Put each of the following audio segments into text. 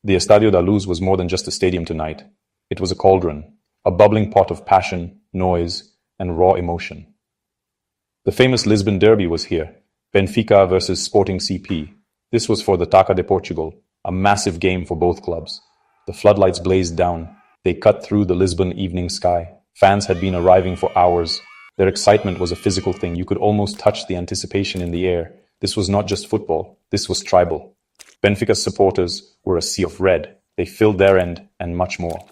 The Estadio da Luz was more than just a stadium tonight. It was a cauldron, a bubbling pot of passion, noise, and raw emotion. The famous Lisbon derby was here, Benfica versus Sporting CP. This was for the Taça de Portugal, a massive game for both clubs. The floodlights blazed down. They cut through the Lisbon evening sky. Fans had been arriving for hours. Their excitement was a physical thing. You could almost touch the anticipation in the air. This was not just football. This was tribal. Benfica's supporters were a sea of red. They filled their end and much more.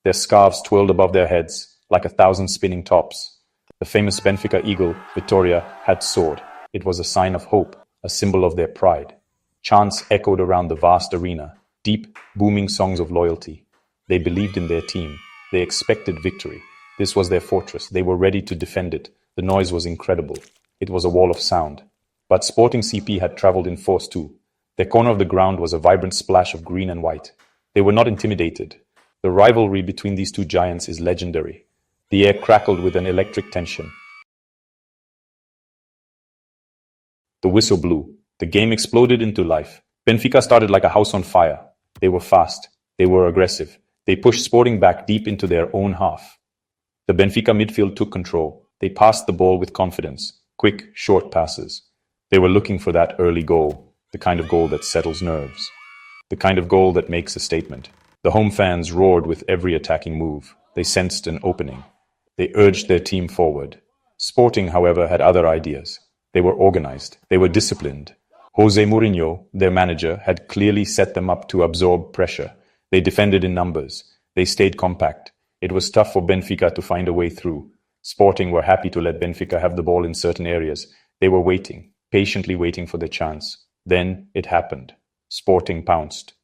Their scarves twirled above their heads like 1,000 spinning tops. The famous Benfica eagle, Vitória, had soared. It was a sign of hope, a symbol of their pride. Chants echoed around the vast arena, deep, booming songs of loyalty. They believed in their team. They expected victory. This was their fortress. They were ready to defend it. The noise was incredible. It was a wall of sound. But Sporting CP had traveled in force too. Their corner of the ground was a vibrant splash of green and white. They were not intimidated. The rivalry between these two giants is legendary. The air crackled with an electric tension. The whistle blew. The game exploded into life. Benfica started like a house on fire. They were fast. They were aggressive. They pushed Sporting back deep into their own half. The Benfica midfield took control. They passed the ball with confidence. Quick, short passes. They were looking for that early goal, the kind of goal that settles nerves, the kind of goal that makes a statement. The home fans roared with every attacking move. They sensed an opening. They urged their team forward. Sporting, however, had other ideas. They were organized. They were disciplined. Jose Mourinho, their manager, had clearly set them up to absorb pressure. They defended in numbers. They stayed compact. It was tough for Benfica to find a way through. Sporting were happy to let Benfica have the ball in certain areas. They were waiting, patiently waiting for their chance. Then it happened. Sporting pounced.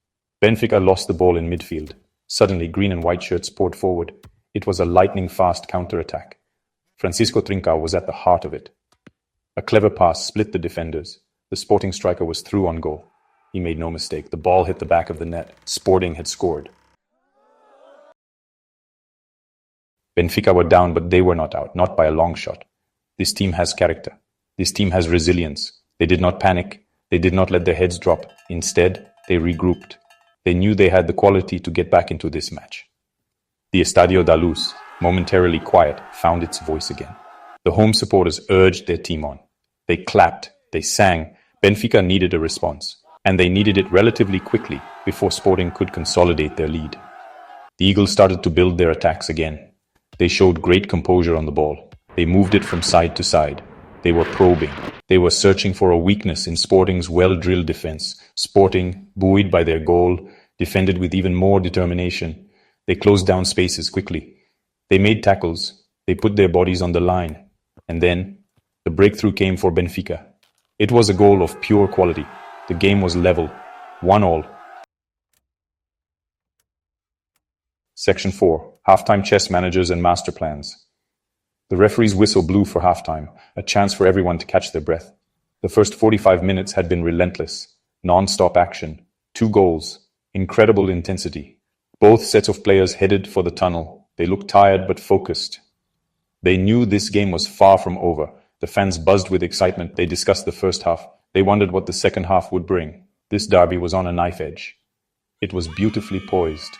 Benfica lost the ball in midfield. Suddenly, green and white shirts poured forward. It was a lightning-fast counter-attack. Francisco Trincao was at the heart of it. A clever pass split the defenders. The Sporting striker was through on goal. He made no mistake. The ball hit the back of the net. Sporting had scored. Benfica were down, but they were not out, not by a long shot. This team has character. This team has resilience. They did not panic. They did not let their heads drop. Instead, they regrouped. They knew they had the quality to get back into this match. The Estadio da Luz, momentarily quiet, found its voice again. The home supporters urged their team on. They clapped. They sang. Benfica needed a response, and they needed it relatively quickly before Sporting could consolidate their lead. The Eagles started to build their attacks again. They showed great composure on the ball. They moved it from side to side. They were probing. They were searching for a weakness in Sporting's well-drilled defense. Sporting, buoyed by their goal, defended with even more determination. They closed down spaces quickly. They made tackles. They put their bodies on the line. And then, the breakthrough came for Benfica. It was a goal of pure quality. The game was level. 1-1. Section 4. Halftime chess managers and master plans. The referee's whistle blew for halftime, a chance for everyone to catch their breath. The first 45 minutes had been relentless. Non-stop action. 2 goals. Incredible intensity. Both sets of players headed for the tunnel. They looked tired but focused. They knew this game was far from over. The fans buzzed with excitement. They discussed the first half. They wondered what the second half would bring. This derby was on a knife edge. It was beautifully poised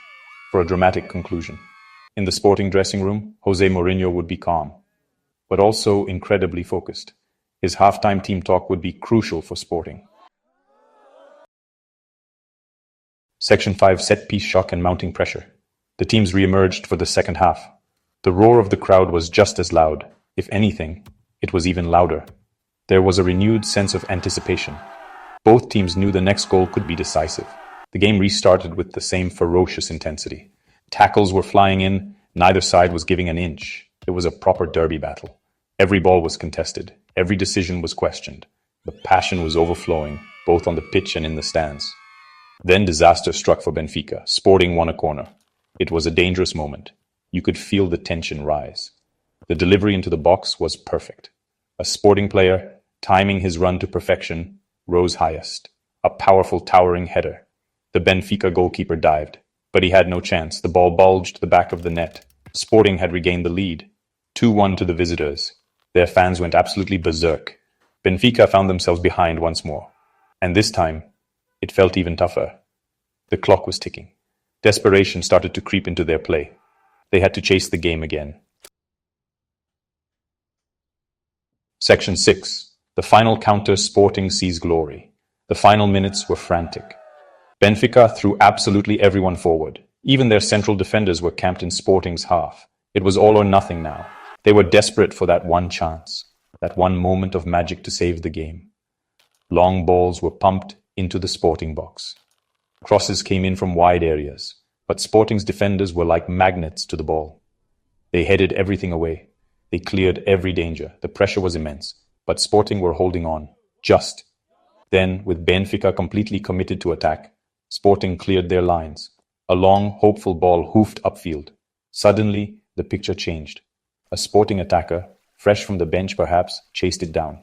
for a dramatic conclusion. In the Sporting dressing room, Jose Mourinho would be calm, but also incredibly focused. His halftime team talk would be crucial for Sporting. Section 5. Set-piece shock and mounting pressure. The teams re-emerged for the second half. The roar of the crowd was just as loud. If anything, it was even louder. There was a renewed sense of anticipation. Both teams knew the next goal could be decisive. The game restarted with the same ferocious intensity. Tackles were flying in. Neither side was giving an inch. It was a proper derby battle. Every ball was contested. Every decision was questioned. The passion was overflowing, both on the pitch and in the stands. Then disaster struck for Benfica. Sporting won a corner. It was a dangerous moment. You could feel the tension rise. The delivery into the box was perfect. A Sporting player, timing his run to perfection, rose highest. A powerful, towering header. The Benfica goalkeeper dived, but he had no chance. The ball bulged the back of the net. Sporting had regained the lead. 2-1 to the visitors. Their fans went absolutely berserk. Benfica found themselves behind once more. And this time, it felt even tougher. The clock was ticking. Desperation started to creep into their play. They had to chase the game again. Section 6. The final counter. Sporting sees glory. The final minutes were frantic. Benfica threw absolutely everyone forward. Even their central defenders were camped in Sporting's half. It was all or nothing now. They were desperate for that one chance, that one moment of magic to save the game. Long balls were pumped into the Sporting box. Crosses came in from wide areas, but Sporting's defenders were like magnets to the ball. They headed everything away. They cleared every danger. The pressure was immense, but Sporting were holding on. Just. Then, with Benfica completely committed to attack, Sporting cleared their lines. A long, hopeful ball hoofed upfield. Suddenly, the picture changed. A Sporting attacker, fresh from the bench perhaps, chased it down.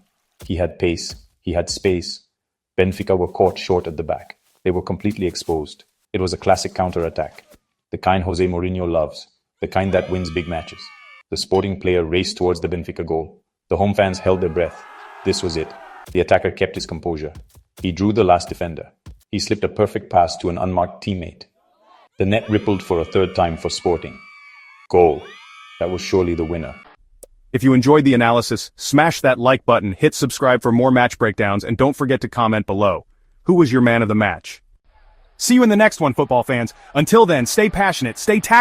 He had pace. He had space. Benfica were caught short at the back. They were completely exposed. It was a classic counter-attack. The kind Jose Mourinho loves. The kind that wins big matches. The Sporting player raced towards the Benfica goal. The home fans held their breath. This was it. The attacker kept his composure. He drew the last defender. He slipped a perfect pass to an unmarked teammate. The net rippled for a third time for Sporting. Goal. That was surely the winner. If you enjoyed the analysis, smash that like button, hit subscribe for more match breakdowns, and don't forget to comment below. Who was your man of the match? See you in the next one, football fans. Until then, stay passionate, stay tactical.